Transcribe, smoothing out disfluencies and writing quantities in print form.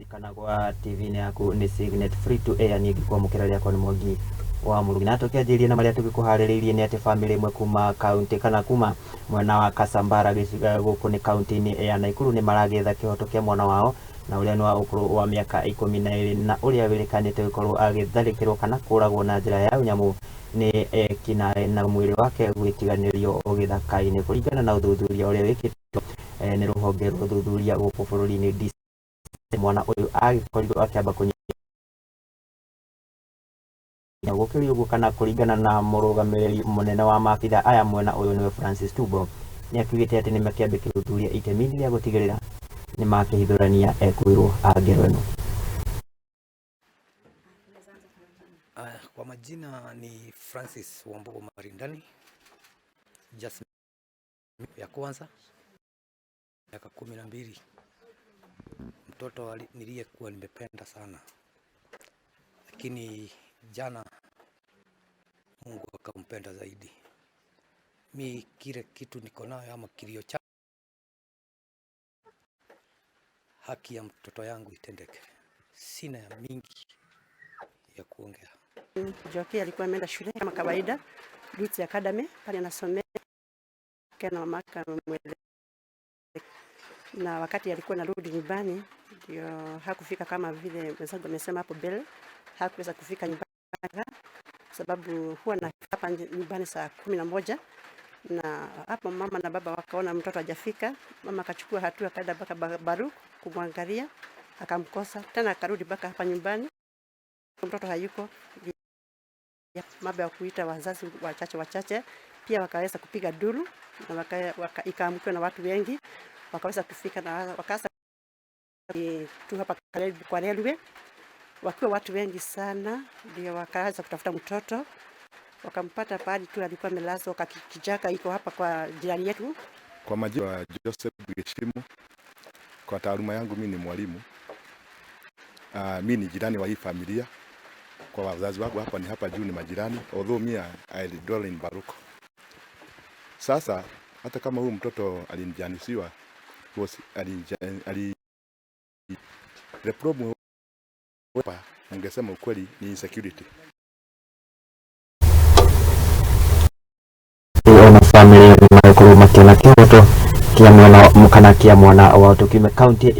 kana kwa TV ni yaku ni Signet free to air ni gikwa mukira ria kwa ni Mwangi wa Murugi na tukianjiria na maria tugikuhaririirie ni ati family imwe kuma county kana kuma mwena wa Kasambara giciga guku ni county ni ya Naikuru ni maragetha kihoto kia mwana wao na uria ni wa ukuru wa miaka 12 na uria wirikanite gukorwo agitharikirwo kana kuragwo na njira ya unyamu ni kina na mwiri wake gwitiganirio githaka-ini kuringana na uthuthuria uria wikitwo ni ruhonge rwa uthuthuria guku bururi-ini mwana uyu agikorirwo akiamba kunyia gukirio gukana kuringana na murugamiriri munene wa maabitha aya mwena uyu niwe Francis Tubo ni akigite ati ni makiambikira uthuthuria itemi ria gutigirira ni makihithurania ekwirwo angero eno. Kwa majina ni Francis Wambugu Marindani, Jasmine ya kwanza miaka 12. Mtoto niliyekuwa nimependa sana, lakini jana Mungu akampenda zaidi. Mi kile kitu niko nayo ama kilio cha haki ya mtoto yangu itendeke. Sina ya mingi ya kuongea. Joki alikuwa ameenda shule kama kawaida, Roots Academy pale anasomea kana mamaka mwele. Na wakati alikuwa narudi nyumbani ndio hakufika kama vile mwanzo amesema hapo mbele, hakuweza kufika nyumbani sababu huwa na hapa nyumbani saa 11 na hapo mama na baba wakaona mtoto hajafika. Mama akachukua hatua kaenda mpaka Baru kumwangalia, akamkosa tena, akarudi mpaka hapa nyumbani mtoto hayuko. Mambo ya kuita wazazi wachache pia wakaweza kupiga duru na ikaamkiwa na watu wengi, wakaweza kufika na wakaanza tu hapa kwa railway, wakiwa watu wengi sana ndio wakaanza kutafuta mtoto, wakampata pale tu alikuwa amelazwa kwa kijaka iko hapa kwa jirani yetu. Kwa majina ya Joseph Geshimu, kwa taaluma yangu mimi ni mwalimu. Mimi ni jirani wa hii familia. Kwa wazazi wangu hapa ni hapa juu ni majirani, although mimi I dwell in Baruko. Sasa hata kama huyu mtoto alinijanisiwa the problem hapa ningesema ukweli ni insecurity. Ona family na kuruma kina kioto kia mwana mkana kia mwana wa Tukime County